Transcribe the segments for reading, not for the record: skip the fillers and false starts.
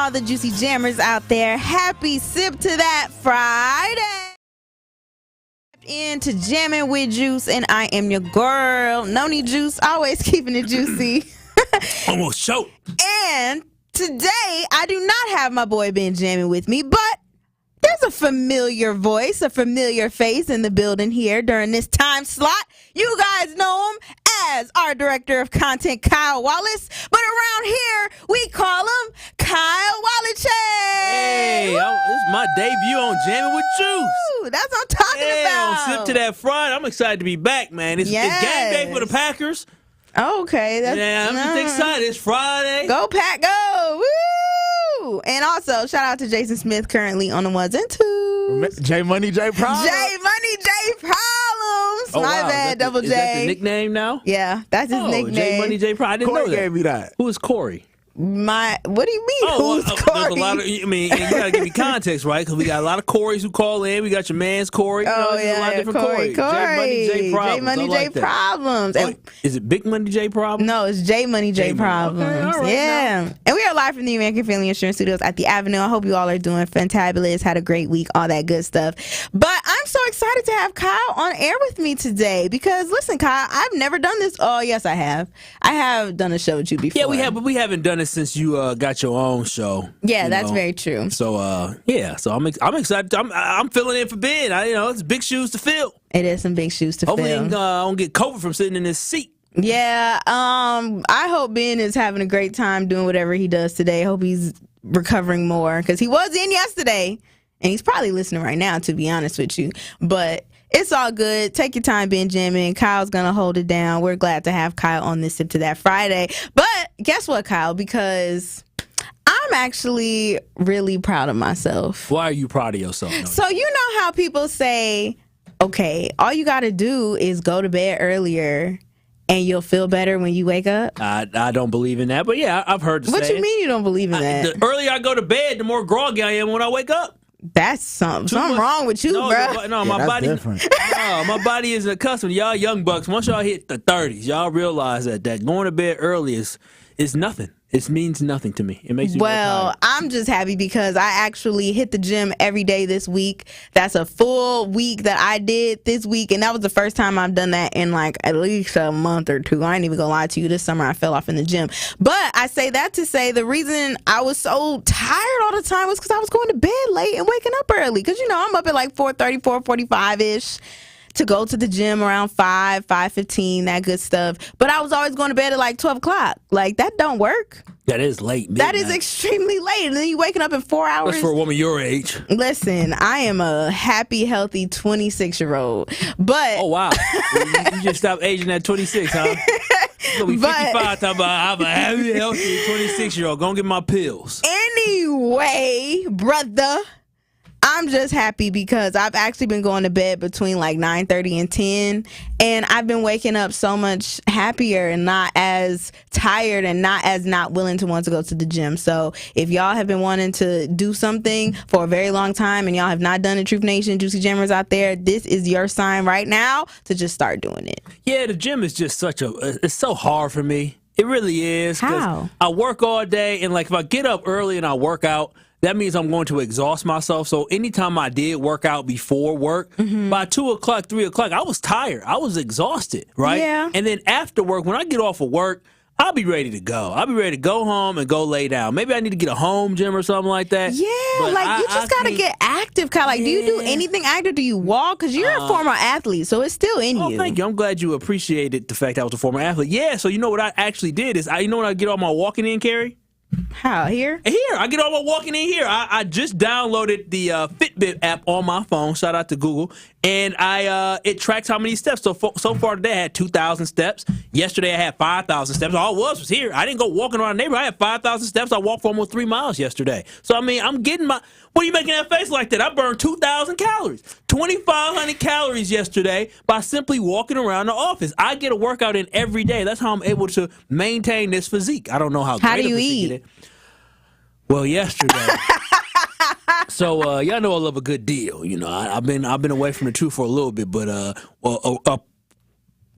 all the juicy jammers out there. Happy Sip to That Friday. Into Jammin with Juice, and I am your girl, Noni Juice, always keeping it juicy. Almost choked. And today, I do not have my boy Benjamin with me, but there's a familiar voice, a familiar face in the building here during this time slot. You guys know him as our director of content, Kyle Wallace. But around here, we call him Kyle Wallace. Hey, this is my debut on Jammin with Juice. That's what I'm talking about. On Sip to That Friday. I'm excited to be back, man. It's game day for the Packers. Okay. I'm just excited. It's Friday. Go Pack, go. Woo! And also, shout out to Jason Smith, currently on the ones and twos. J Money, J Problems. J Money, J Problems. Oh, My wow. bad, Double J. Is that the nickname now? Yeah, that's his nickname. J Money, J Problems. I didn't know that. Gave me that. Who is Corey? What do you mean? Who's Corey? There's a lot of, you got to give me context, right? Because we got a lot of Corys who call in. We got your man's Corey. There's a lot of different Corey. J Money, J Problems. J Money, J Problems. Is it Big Money, J Problems? No, it's J Money, J Problems. Okay, all right, yeah. now. And we are live from the American Family Insurance Studios at the Avenue. I hope you all are doing fantabulous, had a great week, all that good stuff. But I'm so excited to have Kyle on air with me today because, listen, Kyle, I've never done this. Oh, yes, I have. I have done a show with you before. Yeah, we have, but we haven't done it since you got your own show. Yeah, that's very true. So, so I'm excited. I'm filling in for Ben. It's big shoes to fill. It is some big shoes to fill. Hopefully, I don't get COVID from sitting in this seat. Yeah, I hope Ben is having a great time doing whatever he does today. Hope he's recovering more because he was in yesterday, and he's probably listening right now, to be honest with you. But it's all good. Take your time, Benjamin. Kyle's going to hold it down. We're glad to have Kyle on this Sip to That Friday. But guess what, Kyle? Because I'm actually really proud of myself. Why are you proud of yourself? So you know how people say, okay, all you got to do is go to bed earlier and you'll feel better when you wake up? I don't believe in that, but yeah, I've heard the What saying. You mean you don't believe in that? The earlier I go to bed, the more groggy I am when I wake up. That's something wrong with you, bro. No, my body. Different. No, my body isn't accustomed. Y'all young bucks, once y'all hit the 30s, y'all realize that going to bed early is nothing. It means nothing to me. It makes me Well, I'm just happy because I actually hit the gym every day this week. That's a full week that I did this week, and that was the first time I've done that in like at least a month or two. I ain't even gonna lie to you. This summer I fell off in the gym. But I say that to say the reason I was so tired all the time was because I was going to bed late and waking up early. Because, I'm up at like 4:30, 4:45-ish. To go to the gym around 5:15, that good stuff. But I was always going to bed at like 12 o'clock. Like, that don't work. That is late. That is extremely late. And then you waking up in 4 hours. That's for a woman your age. Listen, I am a happy, healthy 26-year-old. But oh, wow. you just stopped aging at 26, huh? You're going to be 55 talking about I'm a happy, healthy 26-year-old. Go and get my pills. Anyway, brother, I'm just happy because I've actually been going to bed between like 9:30 and 10, and I've been waking up so much happier and not as tired and not as not willing to want to go to the gym. So if y'all have been wanting to do something for a very long time and y'all have not done it, Truth Nation, Juicy Jammers out there, this is your sign right now to just start doing it. Yeah, the gym is just it's so hard for me. It really is. How? I work all day, and like if I get up early and I work out, that means I'm going to exhaust myself. So anytime I did work out before work, by 2 o'clock, 3 o'clock, I was tired. I was exhausted, right? Yeah. And then after work, when I get off of work, I'll be ready to go. I'll be ready to go home and go lay down. Maybe I need to get a home gym or something like that. Yeah, but you just got to get active, Kyle. Like, do you do anything active? Do you walk? Because you're a former athlete, so it's still in you. Oh, thank you. I'm glad you appreciated the fact I was a former athlete. Yeah, so you know what I actually did is, when I get all my walking in, Carrie? How? Here? Here. I get all my walking in here. I just downloaded the Fitbit app on my phone. Shout out to Google. And it tracks how many steps. So far today, I had 2,000 steps. Yesterday, I had 5,000 steps. All it was here. I didn't go walking around the neighborhood. I had 5,000 steps. I walked for almost 3 miles yesterday. So, I'm getting my... What are you making that face like that? I burned 2,000 calories. 2,500 calories yesterday by simply walking around the office. I get a workout in every day. That's how I'm able to maintain this physique. I don't know how do you eat? Well, yesterday... So y'all know I love a good deal. I've been away from the truth for a little bit, but a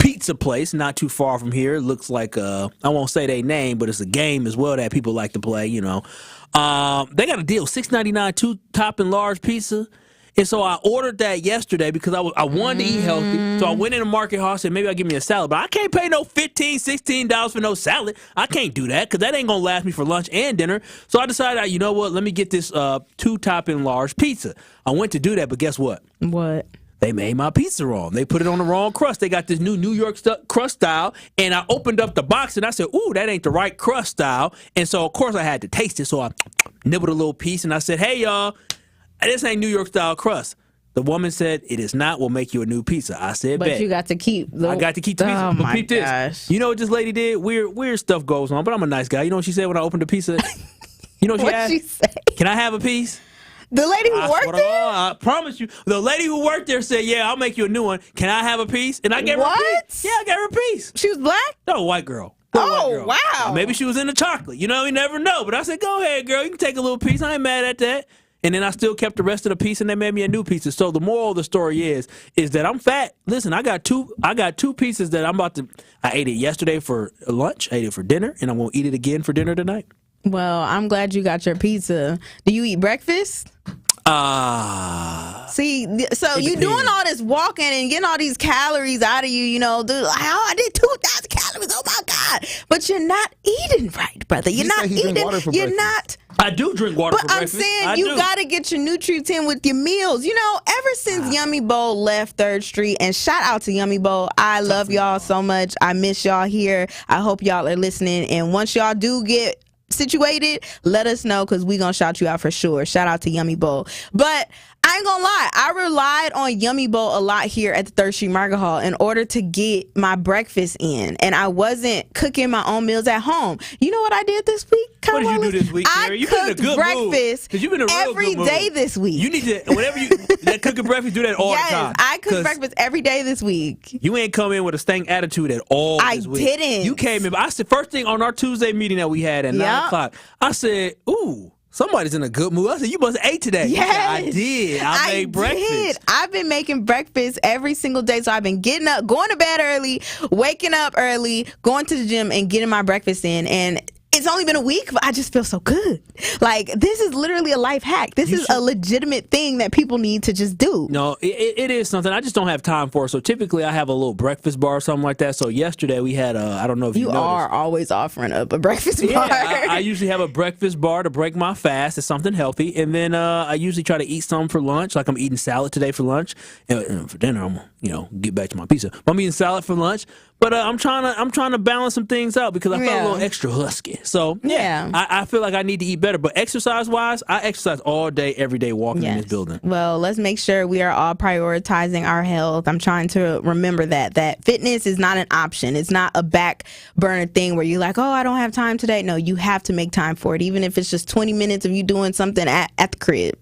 pizza place not too far from here. It looks like I won't say their name, but it's a game as well that people like to play. They got a deal, $6.99 2 top and large pizza. And so I ordered that yesterday because I wanted to eat healthy. So I went in the market hall and said, maybe I'll give me a salad. But I can't pay no $15, $16 for no salad. I can't do that because that ain't going to last me for lunch and dinner. So I decided, you know what, let me get this 2 top and large pizza. I went to do that, but guess what? What? They made my pizza wrong. They put it on the wrong crust. They got this new New York crust style, and I opened up the box, and I said, ooh, that ain't the right crust style. And so, of course, I had to taste it. So I nibbled a little piece, and I said, hey, y'all, this ain't New York style crust. The woman said, it is not. We'll make you a new pizza. I said, but bet. you got to keep I got to keep the pizza. Oh, But my peep this. gosh. You know what this lady did? Weird stuff goes on, but I'm a nice guy. You know what she said when I opened the pizza? You know what she What'd asked? she say? Can I have a piece? The lady who worked there? I promise you. The lady who worked there said, yeah, I'll make you a new one. Can I have a piece? And I gave her a piece. Yeah, I gave her a piece. She was black? No, white girl. Oh, White girl. wow. Maybe she was into chocolate. You never know. But I said, go ahead, girl. You can take a little piece. I ain't mad at that. And then I still kept the rest of the piece, and they made me a new pizza. So the moral of the story is that I'm fat. Listen, I got two pieces that I'm about to. I ate it yesterday for lunch. I ate it for dinner, and I'm gonna eat it again for dinner tonight. Well, I'm glad you got your pizza. Do you eat breakfast? See, so you doing all this walking and getting all these calories out of you, dude, like, oh, I did 2,000 calories, oh my God. But you're not eating right, brother. You're not eating. You're not. I do drink water for breakfast. But I'm saying you got to get your nutrients in with your meals. Ever since Yummy Bowl left 3rd Street, and shout out to Yummy Bowl. I love y'all so much. I miss y'all here. I hope y'all are listening. And once y'all do get situated, let us know because we gonna shout you out for sure. Shout out to Yummy Bowl. But I ain't gonna lie, I relied on Yummy Bowl a lot here at the 3rd Street Market Hall in order to get my breakfast in, and I wasn't cooking my own meals at home. You know what I did this week? What did you do this week, Mary? I cooked breakfast every day this week. You need to, whenever you cooking breakfast, do that all the time. Yes, I cooked breakfast every day this week. You ain't come in with a stank attitude at all this week. I didn't. You came in, I said, first thing on our Tuesday meeting that we had at 9 o'clock, I said, ooh, somebody's in a good mood. I said, you must have ate today. Yes. I did. I made breakfast. I've been making breakfast every single day. So I've been getting up, going to bed early, waking up early, going to the gym, and getting my breakfast in. And it's only been a week, but I just feel so good. Like, this is literally a life hack. This is a legitimate thing that people need to just do. No, it is something. I just don't have time for it. So typically I have a little breakfast bar or something like that. So yesterday we had I don't know if you noticed. are always offering up a breakfast bar. Yeah, I usually have a breakfast bar to break my fast. It's something healthy. And then I usually try to eat something for lunch. Like I'm eating salad today for lunch. And for dinner, I'm get back to my pizza. But I'm eating salad for lunch. But I'm trying to balance some things out because I felt a little extra husky. So yeah. I feel like I need to eat better. But exercise wise, I exercise all day, every day, walking in this building. Well, let's make sure we are all prioritizing our health. I'm trying to remember that fitness is not an option. It's not a back burner thing where you're like, oh, I don't have time today. No, you have to make time for it. Even if it's just 20 minutes of you doing something at the crib,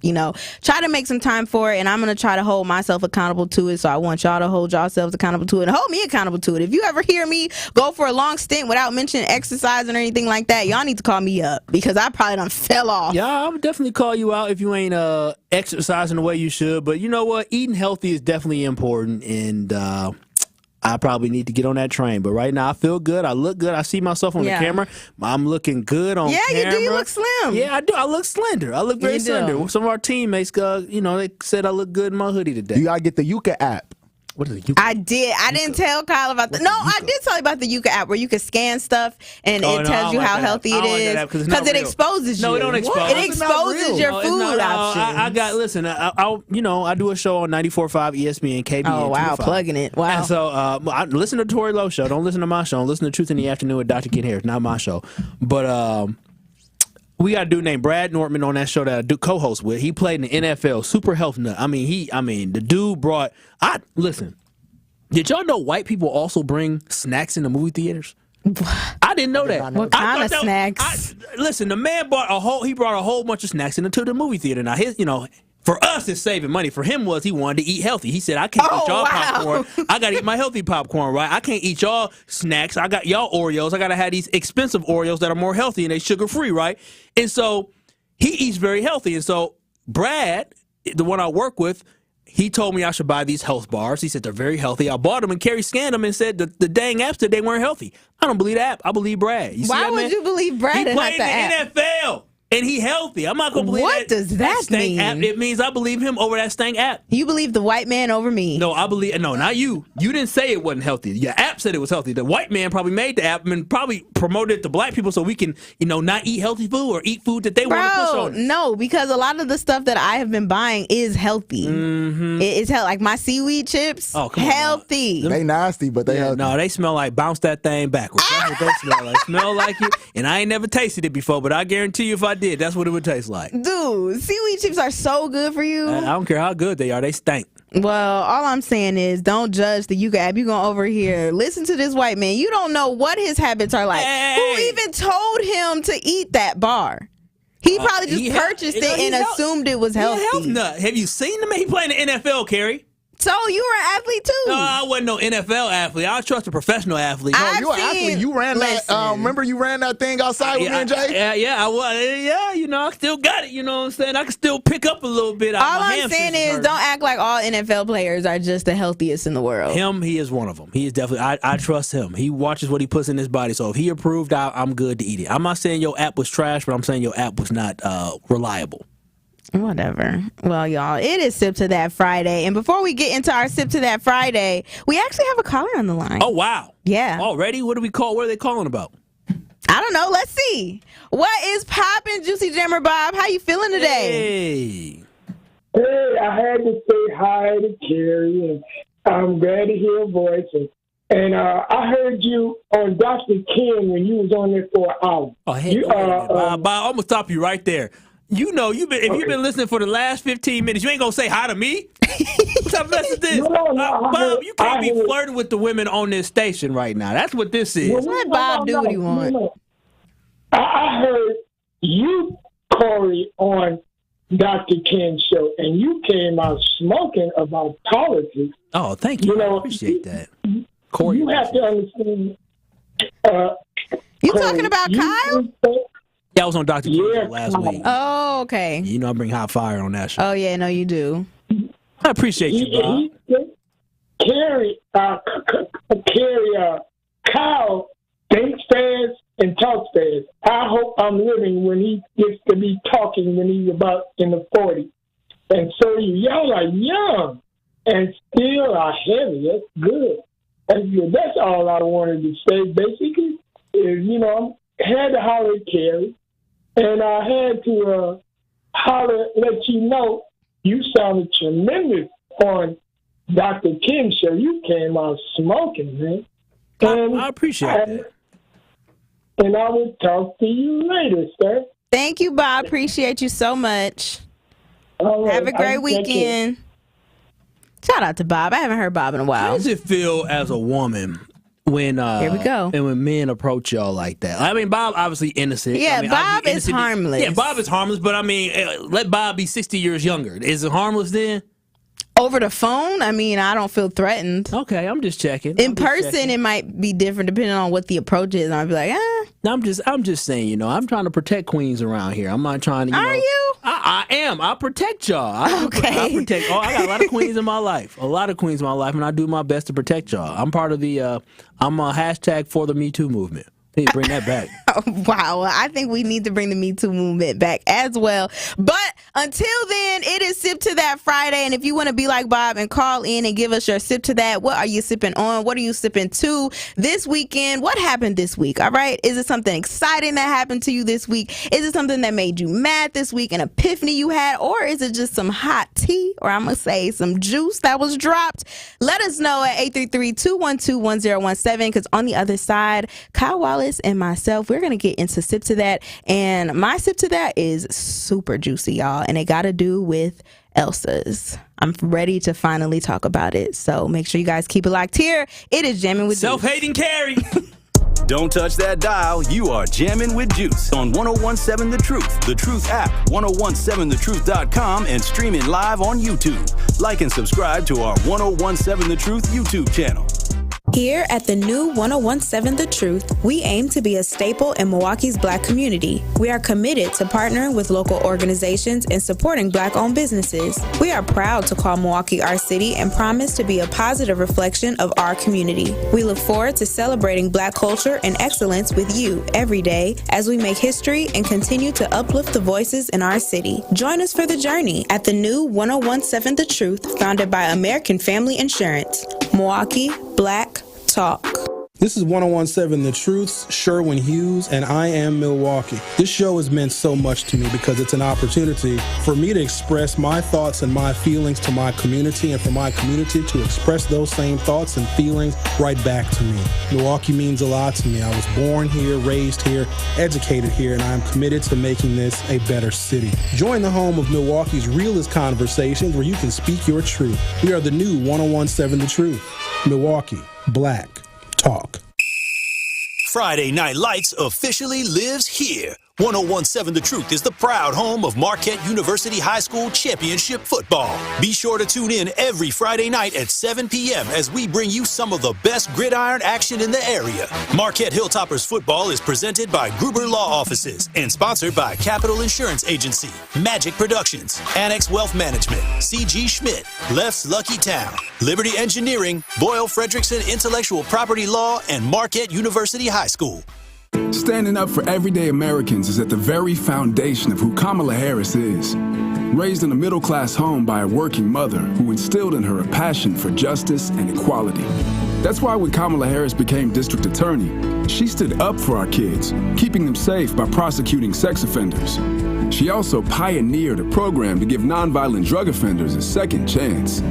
try to make some time for it. And I'm going to try to hold myself accountable to it. So I want y'all to hold yourselves accountable to it and hold me accountable to it. If you ever hear me go for a long stint without mentioning exercising or anything like that, y'all need to call me up because I probably done fell off. Yeah, I would definitely call you out if you ain't exercising the way you should. But you know what? Eating healthy is definitely important, and I probably need to get on that train. But right now, I feel good. I look good. I see myself on the camera. I'm looking good on camera. Yeah, you do. You look slim. Yeah, I do. I look slender. I look very slender. Some of our teammates, they said I look good in my hoodie today. You got to get the Yuka app. What is the Yuka? I did. I didn't tell Kyle about that. No, I did tell you about the Yuka app where you can scan stuff and it tells you how healthy it is because it exposes you. No, it don't expose. It exposes your food options. I got. Listen, I do a show on 94.5 ESPN KBN. Oh wow, plugging it. Wow. And so I listen to Tori Lowe show. Don't listen to my show. Listen to Truth in the Afternoon with Dr. Kid Harris. Not my show, but we got a dude named Brad Nortman on that show that I do co-host with. He played in the NFL, super health nut. I mean, the dude brought. Listen. Did y'all know white people also bring snacks in the movie theaters? I didn't know that. What kind of snacks? Listen, the man brought a whole bunch of snacks into the movie theater. Now for us, it's saving money. For him, he wanted to eat healthy. He said, I can't eat y'all popcorn. I got to eat my healthy popcorn, right? I can't eat y'all snacks. I got y'all Oreos. I got to have these expensive Oreos that are more healthy and they sugar-free, right? And so he eats very healthy. And so Brad, the one I work with, he told me I should buy these health bars. He said they're very healthy. I bought them, and Carrie scanned them and said the dang app said they weren't healthy. I don't believe the app. I believe Brad. You see Why that, would man? you believe Brad He and not played the in app? the NFL. And he healthy. I'm not gonna believe What does that stank mean? app. It means I believe him over that stank app. You believe the white man over me? No, not you. You didn't say it wasn't healthy. Your app said it was healthy. The white man probably made the app and probably promoted it to black people so we can, not eat healthy food or eat food that they want to push on us. No, because a lot of the stuff that I have been buying is healthy. Mm-hmm. It's healthy. Like my seaweed chips, healthy. They nasty, but they healthy. No, they smell like bounce that thing backwards. That's what they smell like. Smell like it. And I ain't never tasted it before, but I guarantee you if I did, that's what it would taste like. Dude, seaweed chips are so good for you. I don't care how good they are. They stink. Well, all I'm saying is don't judge the Yuka app. You're going to overhear. Listen to this white man. You don't know what his habits are like. Hey. Who even told him to eat that bar? He probably just purchased it and assumed it was healthy. Health nut. Have you seen him? He playing the NFL, Carrie. So you were an athlete too? No, I wasn't no NFL athlete. I trust a professional athlete. No, you an athlete. You ran that. Remember you ran that thing outside with me and Jay? Yeah, I was. Yeah, I still got it. You know what I'm saying? I can still pick up a little bit. All I'm saying is don't act like all NFL players are just the healthiest in the world. He is one of them. He is definitely. I trust him. He watches what he puts in his body. So if he approved, I'm good to eat it. I'm not saying your app was trash, but I'm saying your app was not reliable. Whatever. Well, y'all, it is Sip to That Friday. And before we get into our Sip to That Friday, we actually have a caller on the line. Oh, wow. Yeah. Already? What are they calling about? I don't know. Let's see. What is poppin', Juicy Jammer Bob? How you feeling today? Hey, I had to say hi to Carrie, and I'm glad to hear her voice. And I heard you on Dr. Ken when you was on there for an hour. Oh, hey, Bob, I'm going to stop you right there. You've been listening for the last 15 minutes, you ain't gonna say hi to me? What type of mess is this? No, Bob, you can't be flirting with the women on this station right now. That's what this is. Let Bob do what he wants. I heard you, Corey, on Dr. Ken's show, and you came out smoking about politics. Oh, thank you. I appreciate that. Corey, you have to understand. You talking about Kyle? Yeah, I was on Dr. Ken last week. Oh, okay. You know I bring hot fire on that show. Oh, yeah, no, you do. I appreciate you, Bob. Kyle thinks fast and talks fast. I hope I'm living when he gets to be talking when he's about in the 40s. And so y'all are young and still are heavy. That's good. That's good. That's all I wanted to say, basically, is, I had to holler at Carrie. And I had to let you know you sounded tremendous on Dr. Ken's show. You came out smoking, man. And I appreciate that. And I will talk to you later, sir. Thank you, Bob. Appreciate you so much. All right. Have a great weekend. Shout out to Bob. I haven't heard Bob in a while. How does it feel as a woman when here we go. And when men approach y'all like that? I mean, Bob obviously innocent. Yeah, Bob is harmless. Yeah, Bob is harmless, but I mean, let Bob be 60 years younger. Is it harmless then? Over the phone, I mean, I don't feel threatened. Okay, I'm just checking. In person, it might be different depending on what the approach is. I'd be like, I'm just saying, I'm trying to protect queens around here. I'm not trying to. Are you? I am. I protect y'all. Okay. I protect. I got a lot of queens in my life. And I do my best to protect y'all. I'm part of the. I'm a hashtag for the Me Too movement. Need to bring that back. Wow. I think we need to bring the Me Too movement back as well. But until then, it is Sip to That Friday. And if you want to be like Bob and call in and give us your Sip to That, what are you sipping on? What are you sipping to this weekend? What happened this week? All right. Is it something exciting that happened to you this week? Is it something that made you mad this week, an epiphany you had? Or is it just some hot tea, or I'm going to say some juice that was dropped? Let us know at 833-212-1017, because on the other side, Kyle Wallace and myself, we're going to get into Sip to That. And my Sip to That is super juicy, y'all. And it got to do with Elsa's. I'm ready to finally talk about it. So make sure you guys keep it locked here. It is Jammin' with Self-hating Carrie. Don't touch that dial. You are Jammin' with Juice on 1017 The Truth, The Truth app, 1017thetruth.com, and streaming live on YouTube. Like and subscribe to our 1017 The Truth YouTube channel. Here at the new 1017 The Truth, we aim to be a staple in Milwaukee's Black community. We are committed to partnering with local organizations and supporting Black-owned businesses. We are proud to call Milwaukee our city and promise to be a positive reflection of our community. We look forward to celebrating Black culture and excellence with you every day as we make history and continue to uplift the voices in our city. Join us for the journey at the new 1017 The Truth, founded by American Family Insurance. Milwaukee Black Talk. This is 1017 The Truth's Sherwin Hughes, and I am Milwaukee. This show has meant so much to me because it's an opportunity for me to express my thoughts and my feelings to my community, and for my community to express those same thoughts and feelings right back to me. Milwaukee means a lot to me. I was born here, raised here, educated here, and I'm committed to making this a better city. Join the home of Milwaukee's realest conversations where you can speak your truth. We are the new 1017 The Truth. Milwaukee Black Talk. Friday Night Lights officially lives here. 1017 The Truth is the proud home of Marquette University High School Championship football. Be sure to tune in every Friday night at 7 p.m. as we bring you some of the best gridiron action in the area. Marquette Hilltoppers football is presented by Gruber Law Offices and sponsored by Capital Insurance Agency, Magic Productions, Annex Wealth Management, C.G. Schmidt, Left's Lucky Town, Liberty Engineering, Boyle Fredrickson Intellectual Property Law, and Marquette University High School. Standing up for everyday Americans is at the very foundation of who Kamala Harris is. Raised in a middle-class home by a working mother who instilled in her a passion for justice and equality. That's why when Kamala Harris became district attorney, she stood up for our kids, keeping them safe by prosecuting sex offenders. She also pioneered a program to give nonviolent drug offenders a second chance.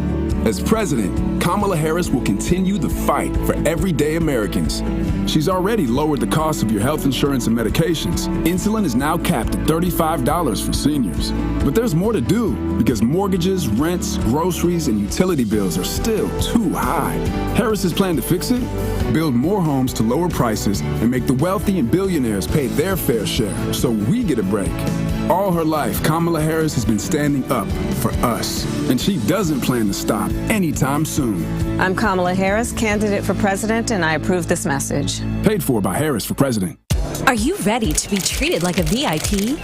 As president, Kamala Harris will continue the fight for everyday Americans. She's already lowered the cost of your health insurance and medications. Insulin is now capped at $35 for seniors. But there's more to do because mortgages, rents, groceries, and utility bills are still too high. Harris's plan to fix it? Build more homes to lower prices and make the wealthy and billionaires pay their fair share so we get a break. All her life, Kamala Harris has been standing up for us, and she doesn't plan to stop anytime soon. I'm Kamala Harris, candidate for president, and I approve this message. Paid for by Harris for president. Are you ready to be treated like a VIP?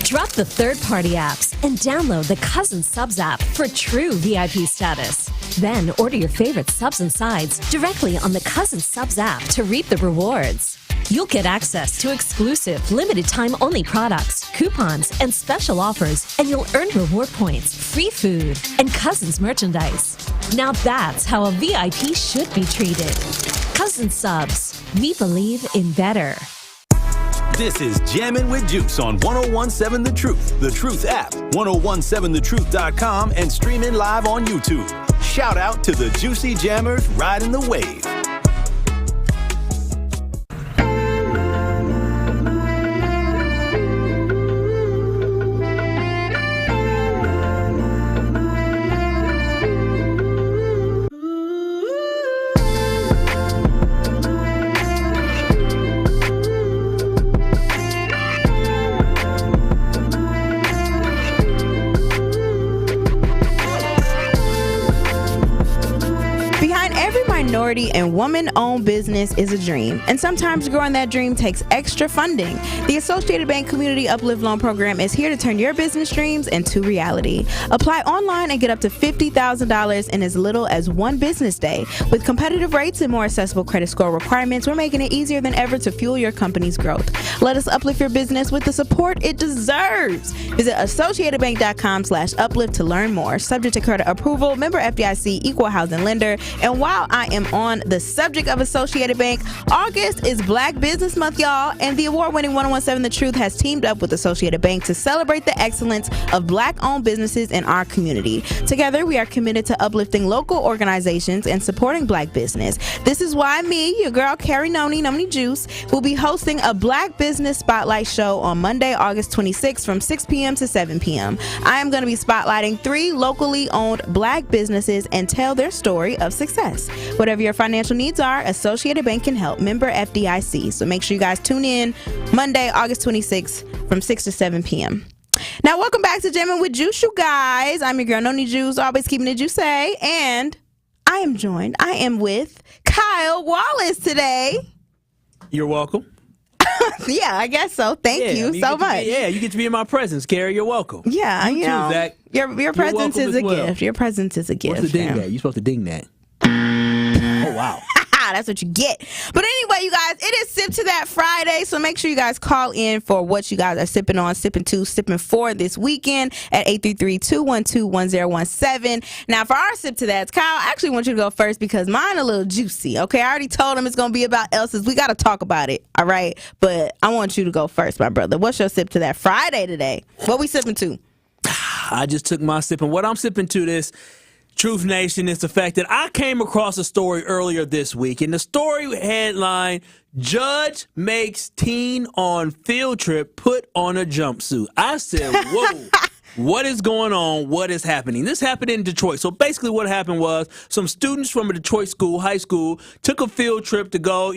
Drop the third-party apps and download the Cousin Subs app for true VIP status. Then order your favorite subs and sides directly on the Cousin Subs app to reap the rewards. You'll get access to exclusive, limited-time-only products, coupons, and special offers, and you'll earn reward points, free food, and Cousins merchandise. Now that's how a VIP should be treated. Cousin Subs. We believe in better. This is Jammin' with Juice on 1017 The Truth app, 1017thetruth.com, and streaming live on YouTube. Shout out to the Juicy Jammers riding the wave. Minority and woman-owned business is a dream, and sometimes growing that dream takes extra funding. The Associated Bank Community Uplift Loan Program is here to turn your business dreams into reality. Apply online and get up to $50,000 in as little as one business day. With competitive rates and more accessible credit score requirements, we're making it easier than ever to fuel your company's growth. Let us uplift your business with the support it deserves. Visit associatedbank.com/uplift to learn more. Subject to credit approval, member FDIC, equal housing lender. And while I am on the subject of Associated Bank, August is Black Business Month, y'all, and the award-winning 1017 The Truth has teamed up with Associated Bank to celebrate the excellence of Black-owned businesses in our community. Together, we are committed to uplifting local organizations and supporting Black business. This is why me, your girl Carrie Noni Juice, will be hosting a Black Business Spotlight show on Monday, August 26th from 6 p.m. to 7 p.m. I am going to be spotlighting 3 locally owned Black businesses and tell their story of success. Whatever your financial needs are, Associated Bank can help. Member FDIC. So make sure you guys tune in Monday, August 26th from 6 to 7 p.m. Now, welcome back to Jammin' with Juice, you guys. I'm your girl, Noni Juice, always keeping it juicy. And I am with Kyle Wallace today. You're welcome. Yeah, I guess so. Thank you so much. You get to be in my presence, Carrie. You're welcome. Yeah, you know, Zach. Your presence is a gift. Your presence is a gift. What's the ding that? You're supposed to ding that. Oh, wow. That's what you get. But anyway, you guys, it is Sip to That Friday, so make sure you guys call in for what you guys are sipping on, sipping to, sipping for this weekend at 833-212-1017. Now, for our Sip to That, Kyle, I actually want you to go first because mine a little juicy, okay? I already told him it's going to be about Elsa's. We got to talk about it, all right? But I want you to go first, my brother. What's your Sip to That Friday today? What we sipping to? I just took my sip, and what I'm sipping to this Truth Nation is the fact that I came across a story earlier this week, and the story headline, Judge Makes Teen on Field Trip Put on a Jumpsuit. I said, whoa. What is going on? What is happening? This happened in Detroit. So basically what happened was some students from a Detroit school, high school, took a field trip to go,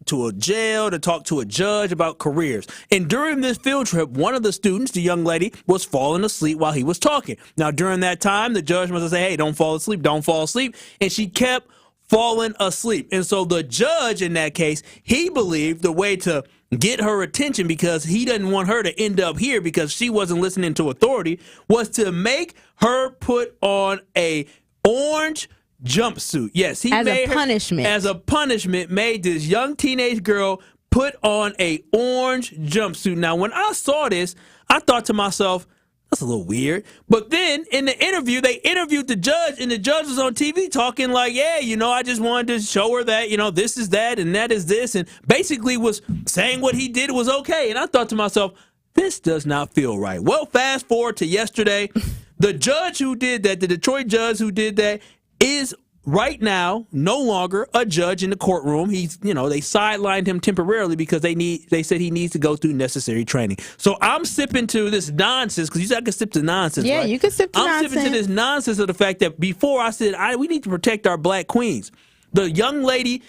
to a jail to talk to a judge about careers. And during this field trip, one of the students, the young lady, was falling asleep while he was talking. Now, during that time, the judge must have said, hey, don't fall asleep, don't fall asleep. And she kept falling asleep. And so the judge in that case, he believed the way to get her attention, because he doesn't want her to end up here because she wasn't listening to authority, was to make her put on a orange jumpsuit. Yes, he as made a punishment. As a punishment, made this young teenage girl put on a orange jumpsuit. Now, when I saw this, I thought to myself, that's a little weird. But then in the interview, they interviewed the judge, and the judge was on TV talking like, yeah, I just wanted to show her that, this is that and that is this, and basically was saying what he did was okay. And I thought to myself, this does not feel right. Well, fast forward to yesterday. The judge who did that, the Detroit judge who did that, is right now no longer a judge in the courtroom. He's, they sidelined him temporarily because they said he needs to go through necessary training. So I'm sipping to this nonsense, because you said I could sip to nonsense. Yeah, right? you can sip to nonsense. I'm sipping to this nonsense of the fact that before I said we need to protect our black queens. The young lady,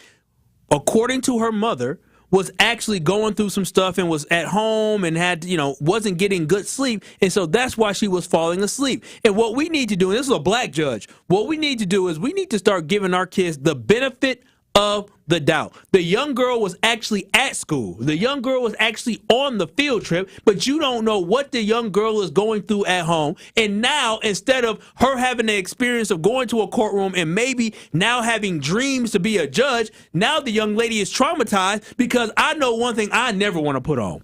according to her mother, was actually going through some stuff and was at home and had, wasn't getting good sleep. And so that's why she was falling asleep. And what we need to do, and this is a black judge, what we need to do is we need to start giving our kids the benefit of the doubt. The young girl was actually at school. The young girl was actually on the field trip, but you don't know what the young girl is going through at home. And now, instead of her having the experience of going to a courtroom and maybe now having dreams to be a judge, now the young lady is traumatized, because I know one thing I never want to put on.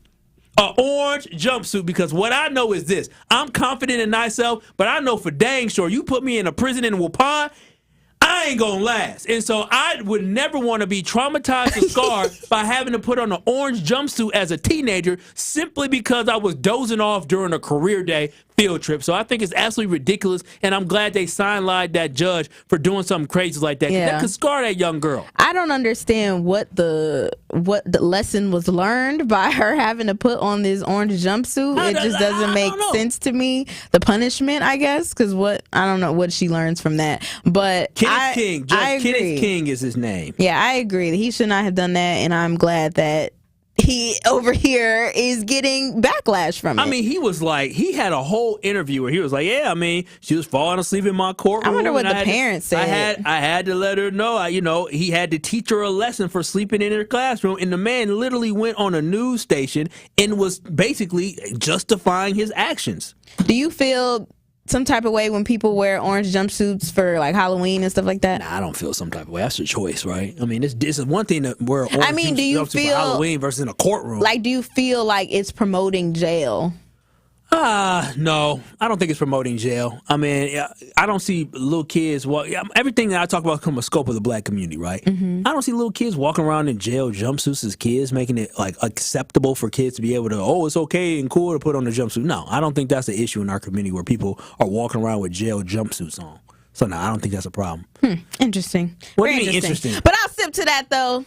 An orange jumpsuit, because what I know is this. I'm confident in myself, but I know for dang sure you put me in a prison in Waupun, I ain't gonna last. And so I would never want to be traumatized or scarred by having to put on an orange jumpsuit as a teenager simply because I was dozing off during a career day field trip. So I think it's absolutely ridiculous, and I'm glad they sidelined that judge for doing something crazy like that. Yeah. That could scar that young girl. I don't understand what the lesson was learned by her having to put on this orange jumpsuit. It just doesn't make sense to me. The punishment, I guess, because I don't know what she learns from that. But Kenneth King, Judge Kenneth King is his name. Yeah, I agree that he should not have done that, and I'm glad that he over here is getting backlash from it. I mean, he had a whole interview where he was like, yeah, I mean, she was falling asleep in my courtroom. I wonder what the parents said. I had to let her know, he had to teach her a lesson for sleeping in her classroom. And the man literally went on a news station and was basically justifying his actions. Do you feel some type of way when people wear orange jumpsuits for like Halloween and stuff like that? Nah, I don't feel some type of way. That's a choice, right? I mean, this is one thing to wear orange do you jumpsuit feel for Halloween versus in a courtroom. Like, do you feel like it's promoting jail? No, I don't think it's promoting jail. I mean, I don't see little kids everything that I talk about from a scope of the black community, right? Mm-hmm. I don't see little kids walking around in jail jumpsuits as kids, making it like acceptable for kids to be able to, it's okay and cool to put on a jumpsuit. No, I don't think that's an issue in our community where people are walking around with jail jumpsuits on. So no, I don't think that's a problem. Interesting. What do you mean interesting? But I'll sip to that though.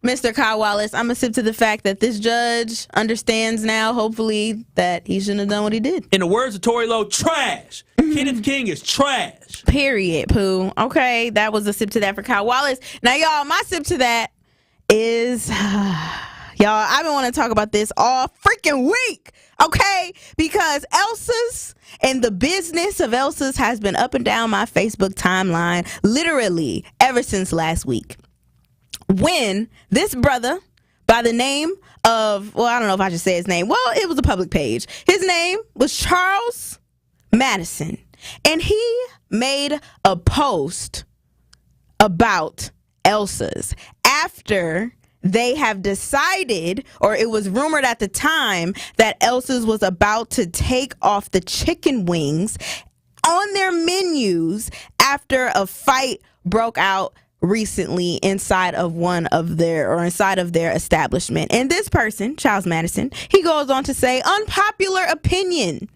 Mr. Kyle Wallace, I'm going to sip to the fact that this judge understands now, hopefully, that he shouldn't have done what he did. In the words of Tory Lowe, trash. Kenneth King is trash. Period, Pooh. Okay, that was a sip to that for Kyle Wallace. Now, y'all, my sip to that is, y'all, I've been wanting to talk about this all freaking week, okay? Because Elsa's and the business of Elsa's has been up and down my Facebook timeline literally ever since last week. when this brother by the name of, well, I don't know if I should say his name. Well, it was a public page. His name was Charles Madison. And he made a post about Elsa's after they have decided, or it was rumored at the time, that Elsa's was about to take off the chicken wings on their menus after a fight broke out recently inside of their establishment. And this person, Charles Madison, he goes on to say, unpopular opinion.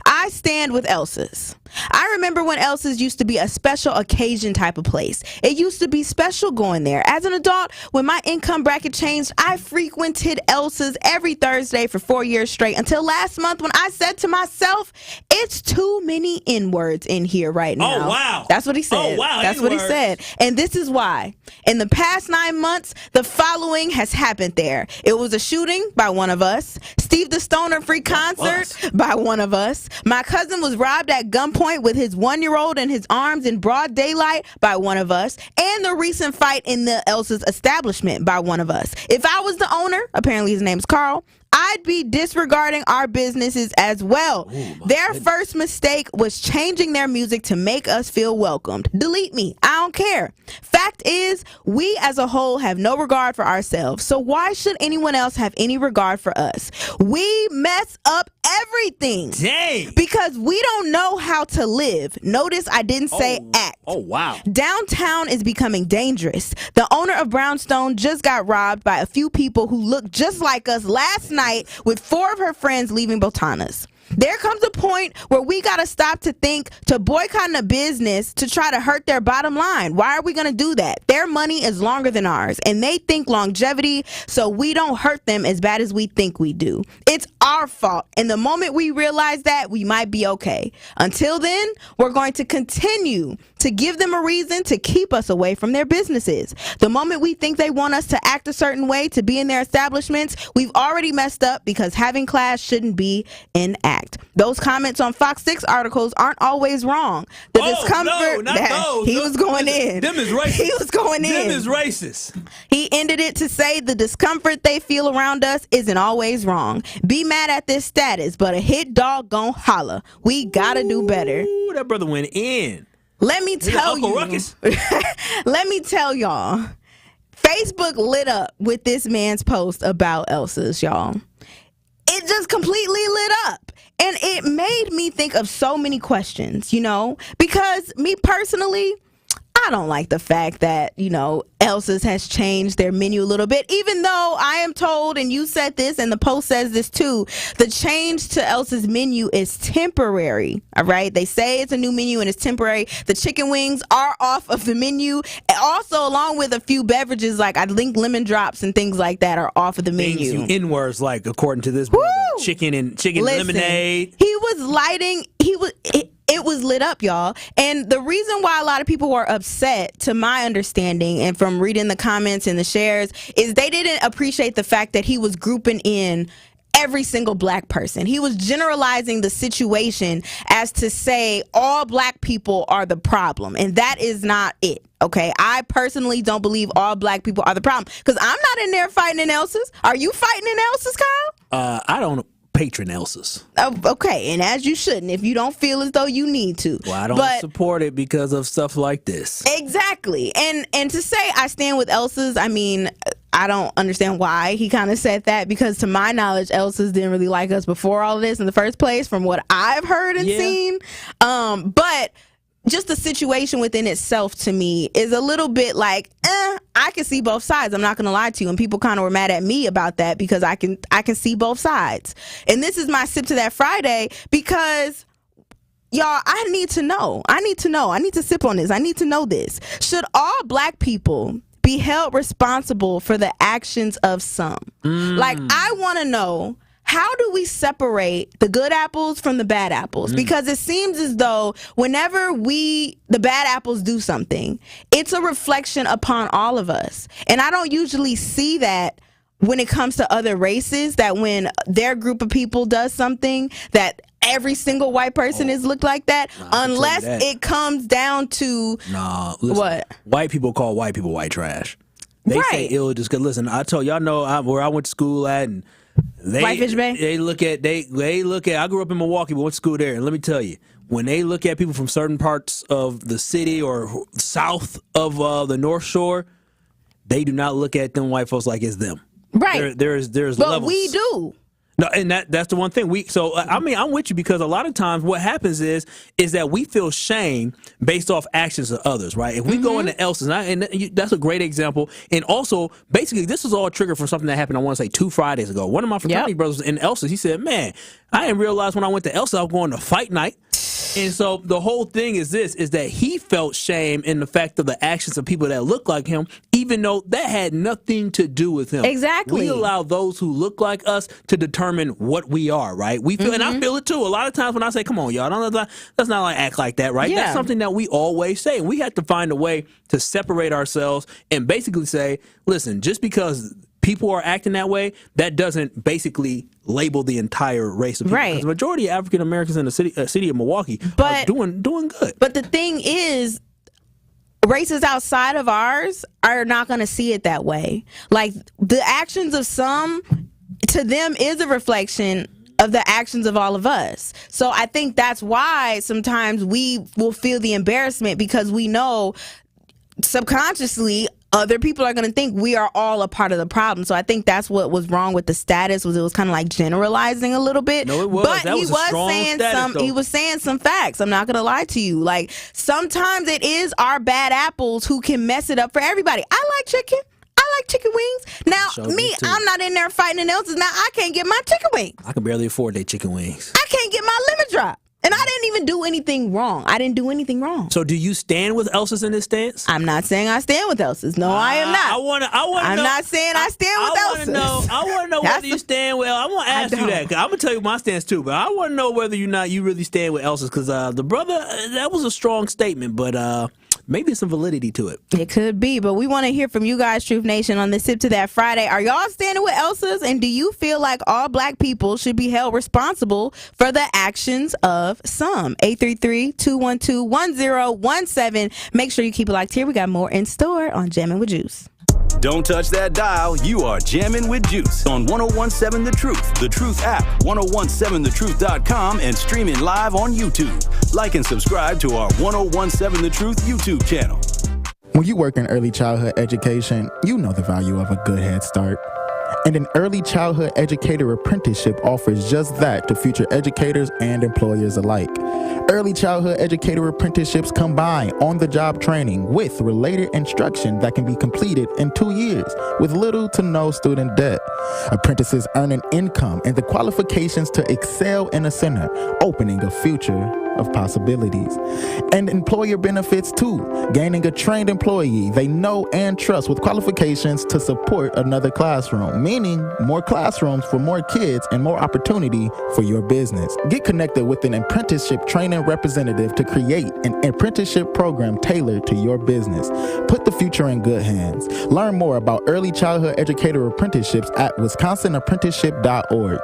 I stand with Elsa's. I remember when Elsa's used to be a special occasion type of place. It used to be special going there. As an adult, when my income bracket changed, I frequented Elsa's every Thursday for 4 years straight until last month when I said to myself, it's too many N-words in here right now. Oh, wow. That's what he said. Oh, wow. That's what he said. And this is why. In the past 9 months, the following has happened there. It was a shooting by one of us. Steve the Stoner free concert by one of us. My cousin was robbed at gunpoint with his 1-year-old in his arms in broad daylight by one of us, and the recent fight in the Elsa's establishment by one of us. If I was the owner, apparently his name is Carl, I'd be disregarding our businesses as well. Their first mistake was changing their music to make us feel welcomed. Delete me. I don't care. Fact is, we as a whole have no regard for ourselves. So why should anyone else have any regard for us? We mess up everything. Dang. Because we don't know how to live. Notice I didn't say act. Oh, wow. Downtown is becoming dangerous. The owner of Brownstone just got robbed by a few people who look just like us last night with 4 of her friends leaving Botanas. There comes a point where we got to stop to think to boycotting a business to try to hurt their bottom line. Why are we going to do that? Their money is longer than ours, and they think longevity, so we don't hurt them as bad as we think we do. It's our fault, and the moment we realize that, we might be okay. Until then, we're going to continue to give them a reason to keep us away from their businesses. The moment we think they want us to act a certain way to be in their establishments, we've already messed up because having class shouldn't be an act. Those comments on Fox 6 articles aren't always wrong. The discomfort that he was going in. Them is racist. He was going in. Them is racist. He ended it to say the discomfort they feel around us isn't always wrong. Be mad at this status, but a hit dog gon' holla. We gotta do better. Ooh, that brother went in. Let me tell you. Let me tell y'all. Facebook lit up with this man's post about Elsa's, y'all. It just completely lit up. And it made me think of so many questions, you know, because me personally, I don't like the fact that, you know, Elsa's has changed their menu a little bit, even though I am told, and you said this, and the post says this too, the change to Elsa's menu is temporary, all right? They say it's a new menu and it's temporary. The chicken wings are off of the menu. Also, along with a few beverages, like I think lemon drops and things like that are off of the menu. Things N-words, like, according to this brother, chicken lemonade. He was lighting, it was lit up, y'all. And the reason why a lot of people were upset, to my understanding, and from reading the comments and the shares, is they didn't appreciate the fact that he was grouping in every single black person. He was generalizing the situation as to say all black people are the problem, and that is not it. Okay, I personally don't believe all black people are the problem, because I'm not in there fighting in Elsa's. Are you fighting in Elsa's, Kyle? I don't patron Elsa's. Oh, okay, and as you shouldn't if you don't feel as though you need to. Well, I don't support it because of stuff like this. Exactly. And to say I stand with Elsa's, I mean, I don't understand why he kind of said that, because to my knowledge, Elsa's didn't really like us before all of this in the first place, from what I've heard and seen. But just the situation within itself, to me, is a little bit like, I can see both sides. I'm not going to lie to you. And people kind of were mad at me about that, because I can see both sides. And this is my sip to that Friday, because y'all, I need to know. I need to sip on this. I need to know this. Should all black people be held responsible for the actions of some? Like, I want to know, how do we separate the good apples from the bad apples? Because it seems as though whenever the bad apples do something, it's a reflection upon all of us. And I don't usually see that when it comes to other races, that when their group of people does something, that every single white person is looked like that, unless it comes down to listen, what? White people call white people white trash. They say ill just because, listen, I told y'all know where I went to school at, and Whitefish Bay? They look at, I grew up in Milwaukee, but went to school there, and let me tell you, when they look at people from certain parts of the city or south of the North Shore, they do not look at them white folks like it's them. Right. There's but levels. We do. No, and that's the one thing. I'm with you, because a lot of times what happens is that we feel shame based off actions of others, right? If we go into Elsa's, and that's a great example. And also, basically, this was all a trigger from something that happened, I want to say, 2 Fridays ago. One of my fraternity brothers was in Elsa's. He said, man, I didn't realize when I went to Elsa, I was going to fight night. And so the whole thing is that he felt shame in the fact of the actions of people that look like him, even though that had nothing to do with him. Exactly. We allow those who look like us to determine what we are, right? We feel, and I feel it too. A lot of times when I say, come on, y'all, let's not like act like that, right? Yeah. That's something that we always say. And we have to find a way to separate ourselves and basically say, listen, just because people are acting that way, that doesn't basically label the entire race of people. Right. Because the majority of African Americans in the city of Milwaukee are doing good. But the thing is, races outside of ours are not going to see it that way. Like, the actions of some, to them, is a reflection of the actions of all of us. So I think that's why sometimes we will feel the embarrassment, because we know subconsciously other people are going to think we are all a part of the problem. So I think that's what was wrong with the status, was it was kind of like generalizing a little bit. No, it was. But that he was saying some facts. I'm not going to lie to you. Like, sometimes it is our bad apples who can mess it up for everybody. I like chicken. I like chicken wings. Now, I'm not in there fighting an Elsa's. Now, I can't get my chicken wings. I can barely afford their chicken wings. I can't get my lemon drop. And I didn't even do anything wrong. I didn't do anything wrong. So do you stand with Elsa's in this stance? I'm not saying I stand with Elsa's. No, I am not. I want to I'm know. not saying I stand with Elsa's. I want to know whether you stand with. I want to ask you that, 'cause I'm going to tell you my stance too, but I want to know whether you really stand with Elsa's, because the brother, that was a strong statement, but maybe some validity to it. It could be, but we want to hear from you guys, Truth Nation, on the Sip to That Friday. Are y'all standing with Elsa's, and do you feel like all black people should be held responsible for the actions of some? 833-212-1017. Make sure you keep it locked here. We got more in store on Jammin' with Juice. Don't touch that dial. You are jamming with Juice on 1017 The Truth, The Truth app, 1017thetruth.com, and streaming live on YouTube. Like and subscribe to our 1017 The Truth YouTube channel. When you work in early childhood education, you know the value of a good head start. And an early childhood educator apprenticeship offers just that to future educators and employers alike. Early childhood educator apprenticeships combine on-the-job training with related instruction that can be completed in 2 years with little to no student debt. Apprentices earn an income and the qualifications to excel in a center, opening a future of possibilities. And employer benefits too, gaining a trained employee they know and trust with qualifications to support another classroom, meaning more classrooms for more kids and more opportunity for your business. Get connected with an apprenticeship training representative to create an apprenticeship program tailored to your business. Put the future in good hands. Learn more about early childhood educator apprenticeships at wisconsinapprenticeship.org.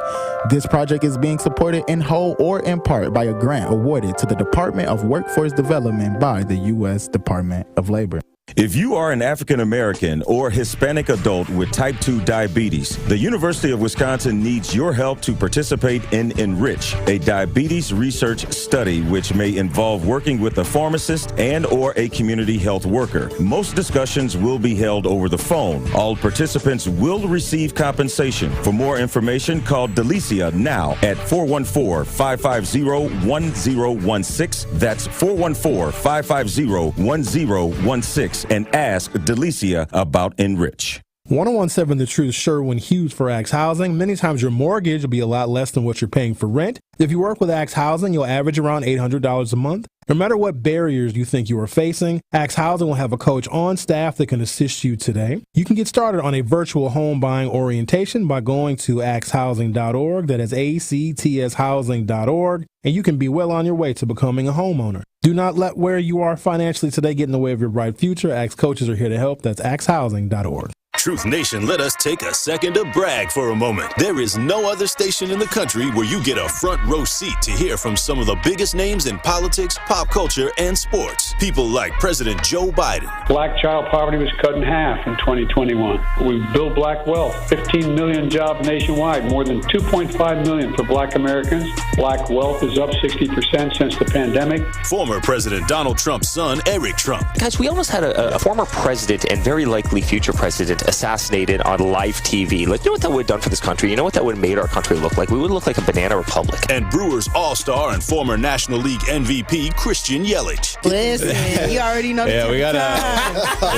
This project is being supported in whole or in part by a grant awarded to the Department of Workforce Development by the U.S. Department of Labor. If you are an African American or Hispanic adult with type 2 diabetes, the University of Wisconsin needs your help to participate in Enrich, a diabetes research study which may involve working with a pharmacist and or a community health worker. Most discussions will be held over the phone. All participants will receive compensation. For more information, call Delicia now at 414-550-1016. That's 414-550-1016. And ask Delicia about Enrich. 1017 The Truth, Sherwin Hughes for Axe Housing. Many times your mortgage will be a lot less than what you're paying for rent. If you work with Axe Housing, you'll average around $800 a month. No matter what barriers you think you are facing, Axe Housing will have a coach on staff that can assist you today. You can get started on a virtual home buying orientation by going to axhousing.org. That is ACTShousing.org. And you can be well on your way to becoming a homeowner. Do not let where you are financially today get in the way of your bright future. Axe coaches are here to help. That's axhousing.org. Truth Nation, let us take a second to brag for a moment. There is no other station in the country where you get a front row seat to hear from some of the biggest names in politics, pop culture, and sports. People like President Joe Biden. Black child poverty was cut in half in 2021. We built black wealth, 15 million jobs nationwide, more than 2.5 million for black Americans. Black wealth is up 60% since the pandemic. Former President Donald Trump's son, Eric Trump. Guys, we almost had a former president and very likely future president assassinated on live TV. Like, you know what that would have done for this country? You know what that would have made our country look like? We would look like a banana republic. And Brewers All-Star and former National League MVP Christian Yelich. Listen, you already know. Yeah, we got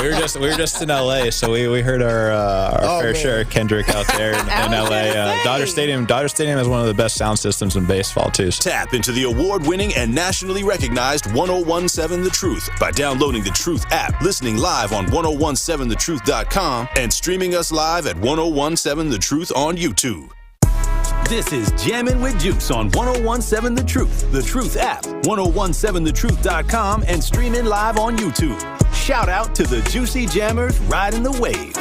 we were just in LA, so we heard our fair share of Kendrick out there in LA. Dodger Stadium has one of the best sound systems in baseball too. Tap into the award-winning and nationally recognized 1017 The Truth by downloading the Truth app, listening live on 1017thetruth.com, and streaming us live at 1017 The Truth on YouTube. This is Jammin' with Juice on 1017 The Truth app, 1017thetruth.com, and streaming live on YouTube. Shout out to the Juicy Jammers riding the wave.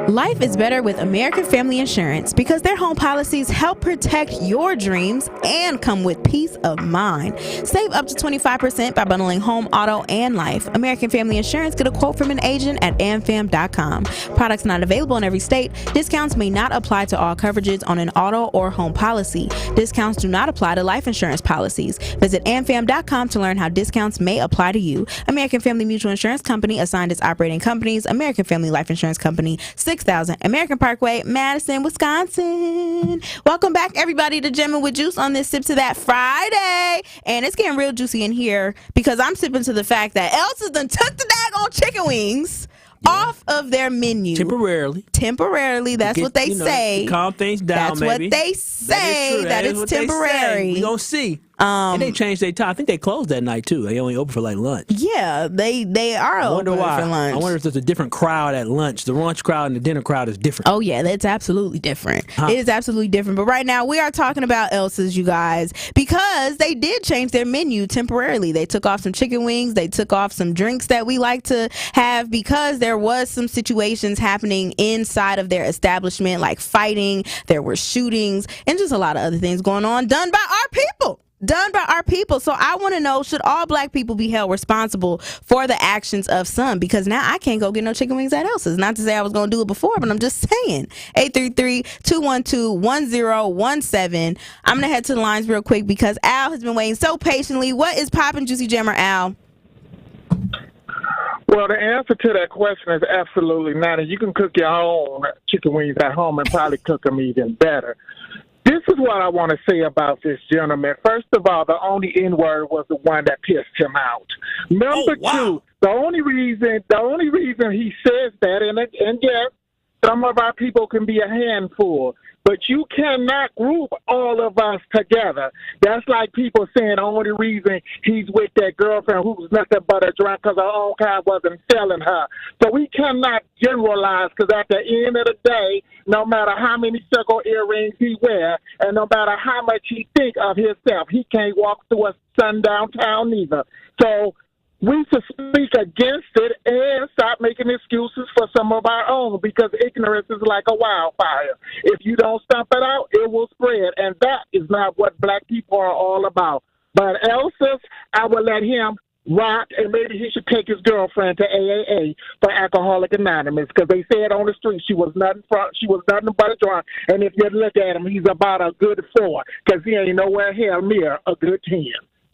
Life is better with American Family Insurance because their home policies help protect your dreams and come with peace of mind. Save up to 25% by bundling home, auto, and life. American Family Insurance. Get a quote from an agent at amfam.com. Products not available in every state. Discounts may not apply to all coverages on an auto or home policy. Discounts do not apply to life insurance policies. Visit amfam.com to learn how discounts may apply to you. American Family Mutual Insurance Company assigned its operating companies. American Family Life Insurance Company, 6000 American Parkway, Madison, Wisconsin. Welcome back, everybody, to Jammin' with Juice on this Sip to That Friday. And it's getting real juicy in here because I'm sipping to the fact that Elsa done took the daggone chicken wings off of their menu. Temporarily. That's what they say. To calm things down, That's what they say. That it's temporary. We gonna see. And they changed their time. I think they closed that night too. They only open for like lunch. Yeah, they are open for lunch. I wonder if there's a different crowd at lunch. The lunch crowd and the dinner crowd is different. Oh yeah, that's absolutely different. It is absolutely different. But right now we are talking about Elsa's, you guys, because they did change their menu temporarily. They took off some chicken wings. They took off some drinks that we like to have because there was some situations happening inside of their establishment, like fighting. There were shootings and just a lot of other things going on done by our people. So I want to know, should all black people be held responsible for the actions of some? Because now I can't go get no chicken wings at Elsa's. Not to say I was going to do it before, but I'm just saying. 833-212-1017. I'm going to head to the lines real quick because Al has been waiting so patiently. What is poppin', Juicy Jammer, Al? Well, the answer to that question is absolutely not. And you can cook your own chicken wings at home and probably cook them even better. This is what I want to say about this gentleman. First of all, the only N-word was the one that pissed him out. Number two, the only reason he says that, and yes, some of our people can be a handful, but you cannot group all of us together. That's like people saying the only reason he's with that girlfriend who's nothing but a drunk because her own car wasn't selling her. So we cannot generalize because at the end of the day, no matter how many circle earrings he wears and no matter how much he think of himself, he can't walk through a sundown town either. So we should speak against it and stop making excuses for some of our own because ignorance is like a wildfire. If you don't stomp it out, it will spread, and that is not what black people are all about. But Elsa, I will let him rock, and maybe he should take his girlfriend to AAA for Alcoholic Anonymous because they said on the street she was nothing but a drunk, and if you look at him, he's about a good 4 because he ain't nowhere near a good 10.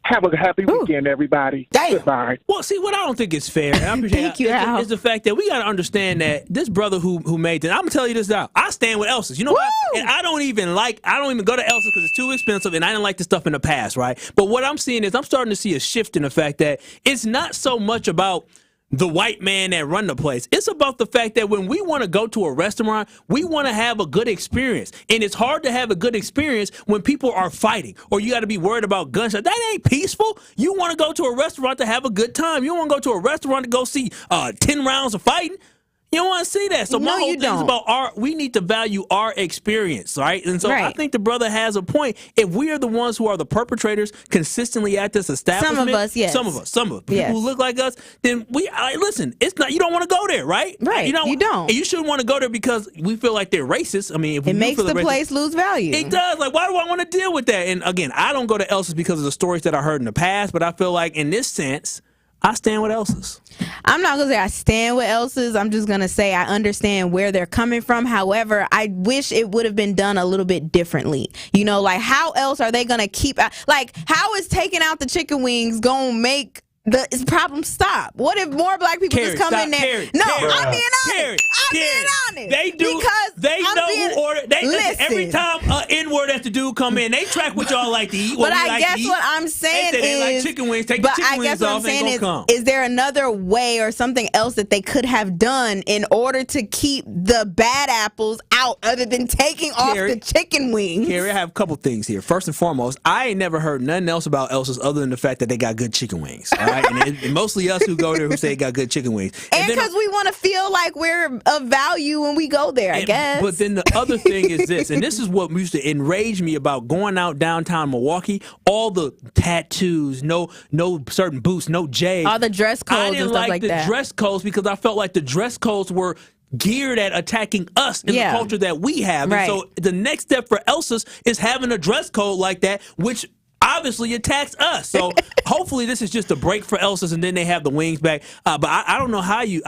Have a happy weekend, everybody. Goodbye. Well, see, what I don't think is fair, Thank you, Al. is the fact that we got to understand that this brother who made this, I'm going to tell you this now, I stand with Elsa's. You know what? And I don't even go to Elsa's because it's too expensive, and I didn't like this stuff in the past, right? But what I'm seeing is I'm starting to see a shift in the fact that it's not so much about the white man that run the place. It's about the fact that when we want to go to a restaurant, we want to have a good experience. And it's hard to have a good experience when people are fighting or you got to be worried about gunshots. That ain't peaceful. You want to go to a restaurant to have a good time. You don't want to go to a restaurant to go see 10 rounds of fighting. You don't want to see that. So my No, whole you thing is don't. about we need to value our experience, right? And so I Right. think the brother has a point. If we are the ones who are the perpetrators consistently at this establishment, Some of us, yes. some of us, people Yes. who look like us, then listen, it's not, you don't want to go there, right? Right, you don't. And you shouldn't want to go there because we feel like they're racist. I mean, if It we makes feel the they're racist, place lose value. it does. Like, why do I want to deal with that? And again, I don't go to Elsa's because of the stories that I heard in the past, but I feel like in this sense, I stand with Elsa's. I'm not going to say I stand with Elsa's. I'm just going to say I understand where they're coming from. However, I wish it would have been done a little bit differently. You know, like how else are they going to keep out? Like, how is taking out the chicken wings going to make the problem stop? What if more black people just come in there? I'm being honest. I'm being honest. They do. Because they know who ordered. Listen, every time N-word has to do come in, they track what y'all like to eat. But I guess what I'm saying is, they like chicken wings. Take the chicken wings off. Is there another way or something else that they could have done in order to keep the bad apples out, other than taking off the chicken wings? Carrie, I have a couple things here. First and foremost, I ain't never heard nothing else about Elsa's other than the fact that they got good chicken wings. All right, and mostly us who go there who say they got good chicken wings. And because we want to feel like we're of value when we go there, I guess. But then the other thing is this, and this is what used to enrage me about going out downtown Milwaukee, all the tattoos, no certain boots, no J's. All the dress codes I didn't and stuff like like the that. dress codes because I felt like the dress codes were geared at attacking us in the culture that we have. Right. And so the next step for Elsa's is having a dress code like that, which obviously attacks us. So hopefully this is just a break for Elsa's, and then they have the wings back. But I don't know how you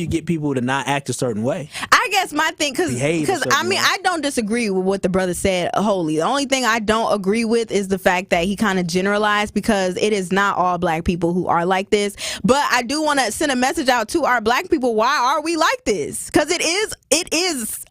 get people to not act a certain way. I guess my thing, because I mean, I don't disagree with what the brother said wholly. The only thing I don't agree with is the fact that he kind of generalized, because it is not all black people who are like this. But I do want to send a message out to our black people. Why are we like this? Because it is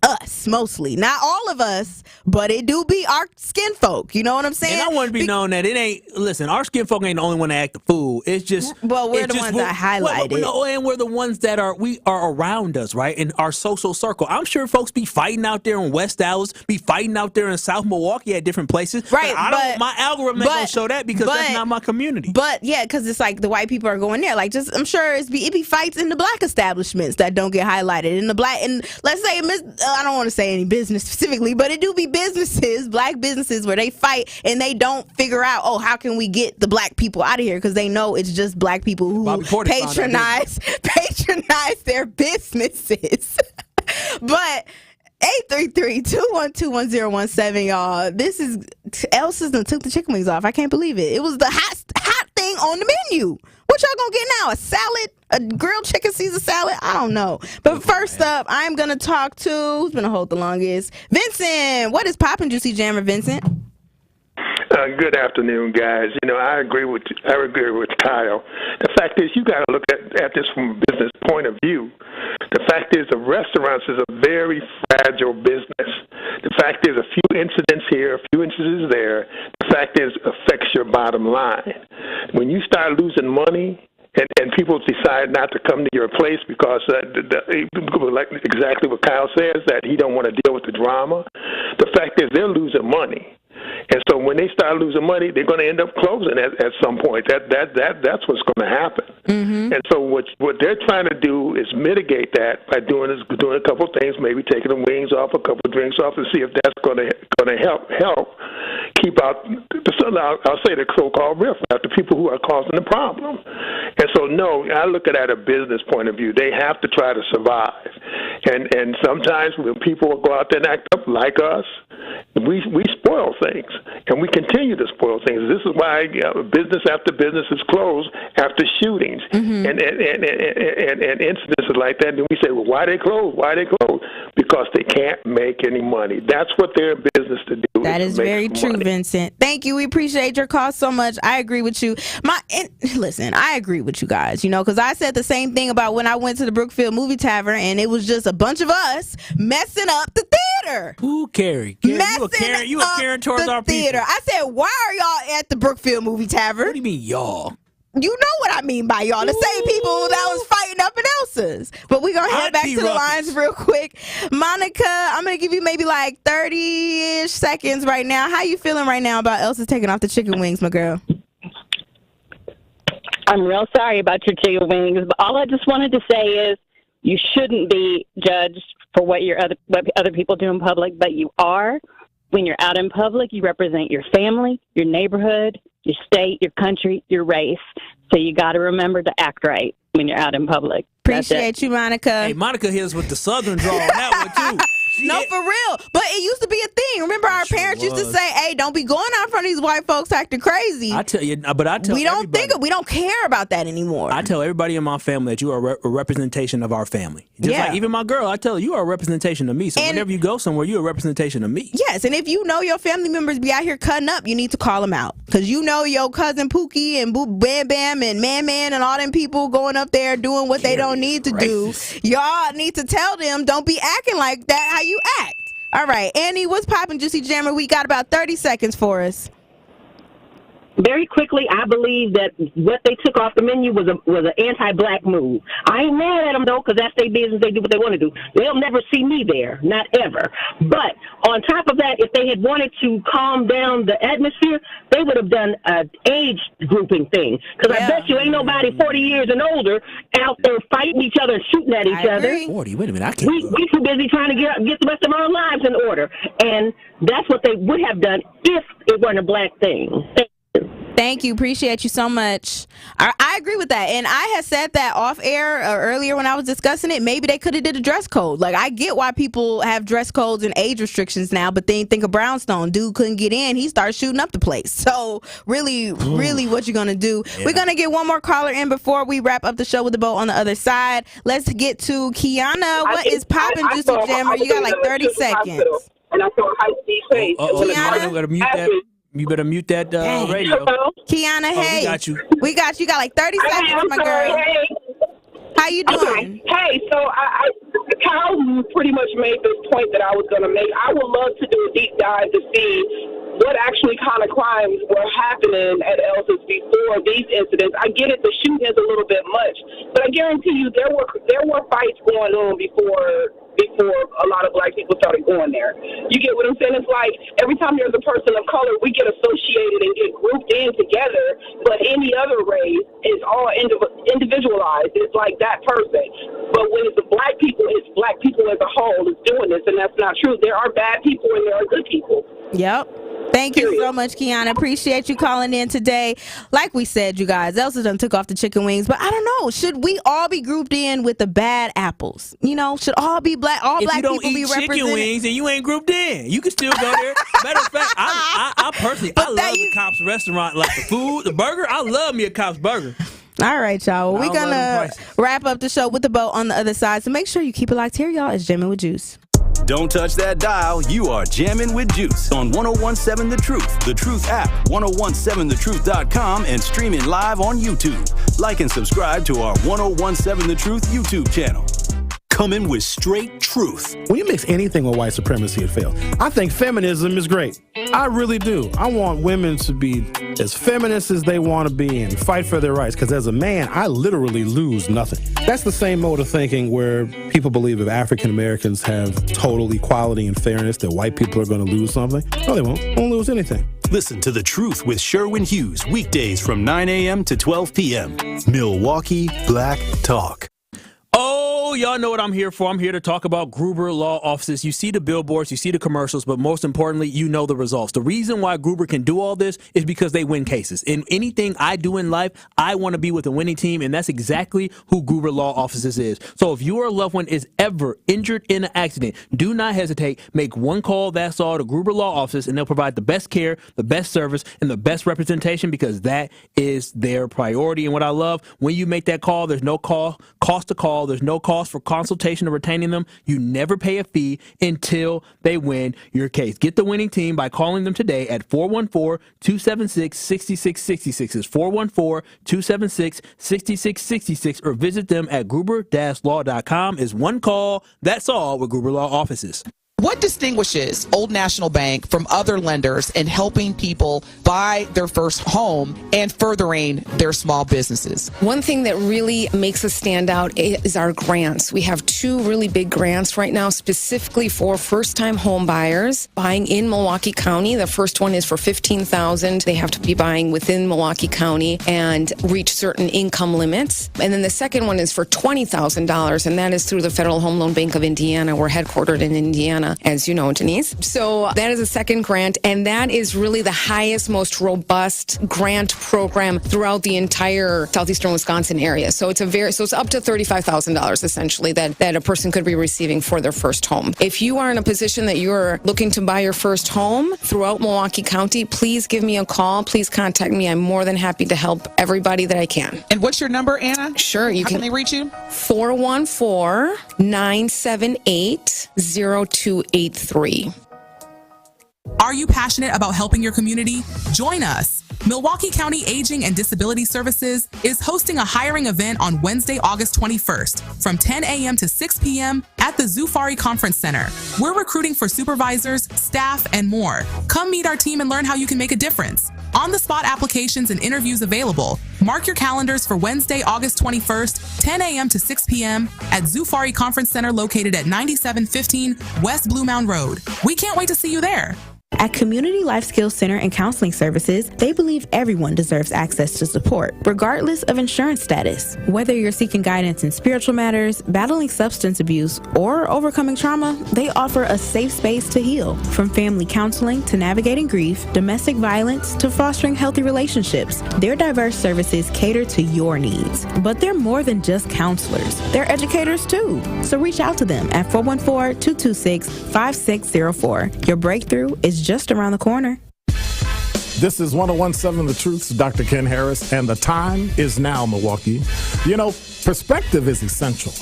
us mostly, not all of us, but it do be our skin folk. You know what I'm saying? And I want to be known that it ain't. Listen, our skin folk ain't the only one that act the fool. It's just we're the ones that highlight it. And we're the ones that are around us, right? In our social circle. I'm sure folks be fighting out there in West Dallas, be fighting out there in South Milwaukee at different places. Right. But my algorithm ain't gonna show that because that's not my community. But yeah, because it's like the white people are going there. Like, I'm sure it be fights in the black establishments that don't get highlighted. In the black, and let's say I don't want to say any business specifically, but it do be businesses, black businesses, where they fight and they don't figure out, how can we get the black people out of here? Because they know it's just black people who patronize their businesses. But 833-212-1017, y'all. This is Elsa's done took the chicken wings off. I can't believe it. It was the hot thing on the menu. What y'all gonna get now? A salad? A grilled chicken Caesar salad? I don't know. But first up, I'm gonna talk to who's been a hold the longest. Vincent. What is poppin', Juicy Jammer, Vincent? Good afternoon, guys. I agree with Kyle. The fact is, you got to look at this from a business point of view. The fact is, the restaurants is a very fragile business. The fact is, a few incidents here, a few incidents there. The fact is, affects your bottom line. When you start losing money, and people decide not to come to your place because like exactly what Kyle says, that he don't want to deal with the drama. The fact is, they're losing money. And so when they start losing money, they're going to end up closing at some point. That's what's going to happen. Mm-hmm. And so what they're trying to do is mitigate that by doing a couple of things, maybe taking the wings off, a couple of drinks off, and see if that's going to help keep out I'll say the so-called riff out the people who are causing the problem. And so no, I look at it at a business point of view. They have to try to survive. And sometimes when people go out there and act up like us, we spoil things, and we continue to spoil things. This is why business after business is closed after shootings and incidents like that. And we say, well, why they close? Why they close? Because they can't make any money. That's what they're in business to do. That is very true, Vincent. Thank you. We appreciate your call so much. I agree with you. Listen, I agree with you guys, because I said the same thing about when I went to the Brookfield Movie Tavern, and it was just a bunch of us messing up the theater. Who Carrie? You a Karen towards our theater. people. I said, why are y'all at the Brookfield Movie Tavern? What do you mean, y'all? You know what I mean by y'all. The same people that was fighting up in Elsa's. But we're going to head back to the lines real quick. Monica, I'm going to give you maybe like 30-ish seconds right now. How you feeling right now about Elsa's taking off the chicken wings, my girl? I'm real sorry about your chicken wings, but all I just wanted to say is You shouldn't be judged for what other people do in public, but you are. When you're out in public, you represent your family, your neighborhood, your state, your country, your race. So you got to remember to act right when you're out in public. Appreciate you, Monica. Hey, Monica hits with the Southern draw on that one, too. No, for real. But it used to be a thing. Remember, our parents used to say, "Hey, don't be going out in front of these white folks acting crazy." I tell you, but I tell we don't care about that anymore. I tell everybody in my family that you are a representation of our family. Just like even my girl, I tell her, you are a representation of me. So whenever you go somewhere, you're a representation of me. Yes, and if you know your family members be out here cutting up, you need to call them out. Because you know your cousin Pookie and Bam Bam and Man and all them people going up there doing what they don't need to do. Y'all need to tell them, don't be acting like that how you act. All right, Annie, what's poppin', Juicy Jammer? We got about 30 seconds for us. Very quickly, I believe that what they took off the menu was an anti-black move. I ain't mad at them, though, because that's their business. They do what they want to do. They'll never see me there, not ever. But on top of that, if they had wanted to calm down the atmosphere, they would have done an age grouping thing. Because I bet you ain't nobody 40 years and older out there fighting each other and shooting at each other. 40? Wait a minute, I can't. We too busy trying to get the rest of our lives in order. And that's what they would have done if it weren't a black thing. Thank you. Appreciate you so much. I agree with that. And I had said that off air earlier when I was discussing it. Maybe they could have did a dress code. Like, I get why people have dress codes and age restrictions now, but then think of Brownstone. Dude couldn't get in. He started shooting up the place. So really what you going to do? Yeah. We're going to get one more caller in before we wrap up the show with the boat on the other side. Let's get to Kiana. What is poppin', Juicy Jammer? You got like 30 seconds. And I saw high-speed face. Kiana? You better mute that radio. Kiana, hey. We got you. We got you. You got like 30 seconds, my girl. Hey. How you doing? Okay. Hey, so Kyle pretty much made this point that I was going to make. I would love to do a deep dive to see what actually kind of crimes were happening at Elsa's before these incidents. I get it, the shooting is a little bit much, but I guarantee you there were fights going on before a lot of black people started going there. You get what I'm saying? It's like every time there's a person of color, we get associated and get grouped in together, but any other race is all individualized. It's like that person. But when it's the black people, it's black people as a whole is doing this, and that's not true. There are bad people and there are good people. Yep. Thank you so much, Kiana. Appreciate you calling in today. Like we said, you guys, Elsa done took off the chicken wings, but I don't know. Should we all be grouped in with the bad apples? You know, should all be black? All black people be represented? If you don't eat chicken wings, and you ain't grouped in, you can still go there. Matter of fact, I personally, I love the Cops restaurant, like the food, the burger. I love me a Cops burger. All right, y'all. Well, we're going to wrap up the show with the boat on the other side. So make sure you keep it locked here, y'all. It's Jammin' with Juice. Don't touch that dial. You are jamming with Juice on 1017 The Truth, The Truth app, 1017thetruth.com, and streaming live on YouTube. Like and subscribe to our 1017 The Truth YouTube channel. Coming with straight truth. When you mix anything with white supremacy, it fails. I think feminism is great. I really do. I want women to be as feminist as they want to be and fight for their rights, because as a man, I literally lose nothing. That's the same mode of thinking where people believe if African Americans have total equality and fairness, that white people are going to lose something. No, they won't. Won't lose anything. Listen to The Truth with Sherwin Hughes, weekdays from 9 a.m. to 12 p.m. Milwaukee Black Talk. Oh, y'all know what I'm here for. I'm here to talk about Gruber Law Offices. You see the billboards, you see the commercials, but most importantly, you know the results. The reason why Gruber can do all this is because they win cases. In anything I do in life, I want to be with a winning team, and that's exactly who Gruber Law Offices is. So if your loved one is ever injured in an accident, do not hesitate. Make one call, that's all, to Gruber Law Office, and they'll provide the best care, the best service, and the best representation, because that is their priority. And what I love, when you make that call, there's no cost to call. There's no cost for consultation or retaining them. You never pay a fee until they win your case. Get the winning team by calling them today at 414-276-6666. It's 414-276-6666, or visit them at gruber-law.com. Is one call. That's all with Gruber Law Offices. What distinguishes Old National Bank from other lenders in helping people buy their first home and furthering their small businesses? One thing that really makes us stand out is our grants. We have 2 really big grants right now specifically for first-time home buyers buying in Milwaukee County. The first one is for $15,000. They have to be buying within Milwaukee County and reach certain income limits. And then the second one is for $20,000, and that is through the Federal Home Loan Bank of Indiana. We're headquartered in Indiana, as you know, Denise. So that is a second grant, and that is really the highest, most robust grant program throughout the entire southeastern Wisconsin area. So it's up to $35,000 essentially that a person could be receiving for their first home. If you are in a position that you're looking to buy your first home throughout Milwaukee County, please give me a call. Please contact me. I'm more than happy to help everybody that I can. And what's your number, Anna? Sure. How can they reach you? 414-978-0283. Are you passionate about helping your community? Join us. Milwaukee County Aging and Disability Services is hosting a hiring event on Wednesday, August 21st from 10 a.m. to 6 p.m. at the Zufari Conference Center. We're recruiting for supervisors, staff, and more. Come meet our team and learn how you can make a difference. On-the-spot applications and interviews available. Mark your calendars for Wednesday, August 21st, 10 a.m. to 6 p.m. at Zufari Conference Center located at 9715 West Blue Mound Road. We can't wait to see you there. At Community Life Skills Center and Counseling Services, they believe everyone deserves access to support, regardless of insurance status. Whether you're seeking guidance in spiritual matters, battling substance abuse, or overcoming trauma, they offer a safe space to heal. From family counseling to navigating grief, domestic violence to fostering healthy relationships, their diverse services cater to your needs. But they're more than just counselors. They're educators too. So reach out to them at 414-226-5604. Your breakthrough is just around the corner. This is 101.7 The Truth's Dr. Ken Harris, and the time is now, Milwaukee. You know, perspective is essential.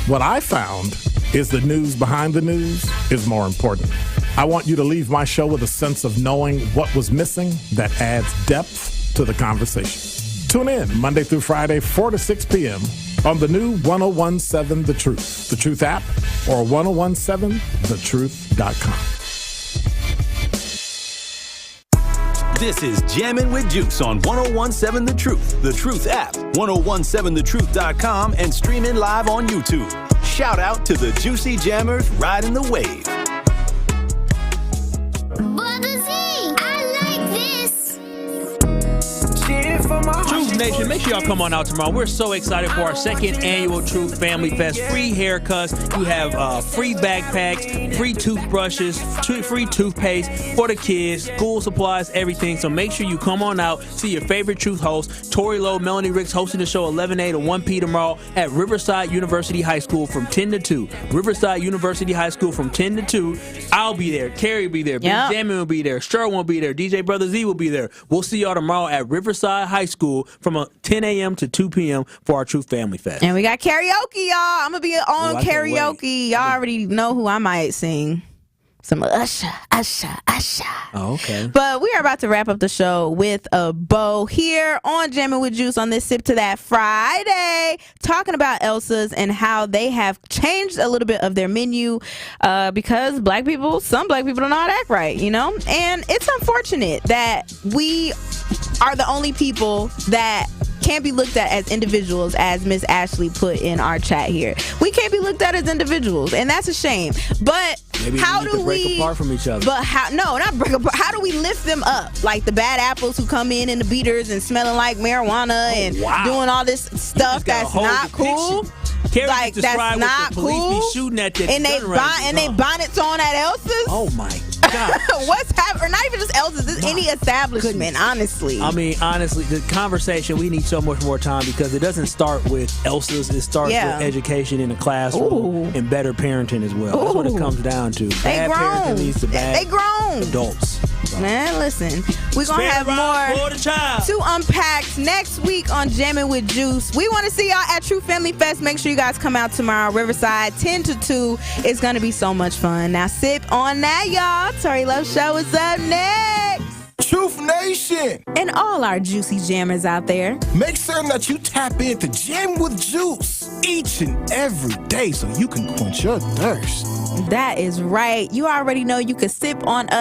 What I found is the news behind the news is more important. I want you to leave my show with a sense of knowing what was missing that adds depth to the conversation. Tune in Monday through Friday, 4 to 6 p.m. on the new 101.7 The Truth, The Truth app, or 101.7thetruth.com. This is Jammin' with Juice on 101.7 The Truth app, 101.7thetruth.com, and streaming live on YouTube. Shout out to the Juicy Jammers riding the wave. Truth Nation, make sure y'all come on out tomorrow. We're so excited for our second annual Truth Family Fest. Free haircuts. You have free backpacks, free toothbrushes, free toothpaste for the kids, school supplies, everything. So make sure you come on out, see your favorite Truth hosts. Tori Lowe, Melanie Ricks hosting the show 11A to 1P tomorrow at Riverside University High School from 10 to 2. Riverside University High School from 10 to 2. I'll be there. Carrie will be there. Big Jammin will be there. Sher will be there. DJ Brother Z will be there. We'll see y'all tomorrow at Riverside High School from 10 a.m. to 2 p.m. for our Truth Family Fest. And we got karaoke, y'all. I'm going to be on karaoke. Y'all already know who I might sing. Some Usher. Oh, okay. But we are about to wrap up the show with a bow here on Jammin' with Juice on this Sip to That Friday, talking about Elsa's and how they have changed a little bit of their menu because some black people don't know how to act right, you know? And it's unfortunate that we are the only people that can't be looked at as individuals, as Miss Ashley put in our chat here. We can't be looked at as individuals, and that's a shame. But maybe how we need do to break apart from each other? But not break apart. How do we lift them up? Like the bad apples who come in the beaters and smelling like marijuana and doing all this stuff that's not cool. Like that's not cool. Police be shooting at their and they bonnets on at Elsa's. Oh my God! What's happening? Or not even just Elsa's. This any establishment. Honestly. I mean, honestly, the conversation, we need so much more time because it doesn't start with Elsa's. It starts with education in the classroom and better parenting as well. That's what it comes down to. Bad parenting leads to bad adults. So. Man, listen, we're going to have more to unpack next week on Jammin' with Juice. We want to see y'all at True Family Fest. Make sure you guys come out tomorrow, Riverside, 10 to 2. It's going to be so much fun. Now, sip on that, y'all. Tori Love Show is up next. Truth Nation. An all our juicy jammers out there. Make certain that you tap into Jam with Juice each and every day so you can quench your thirst. That is right. You already know you can sip on us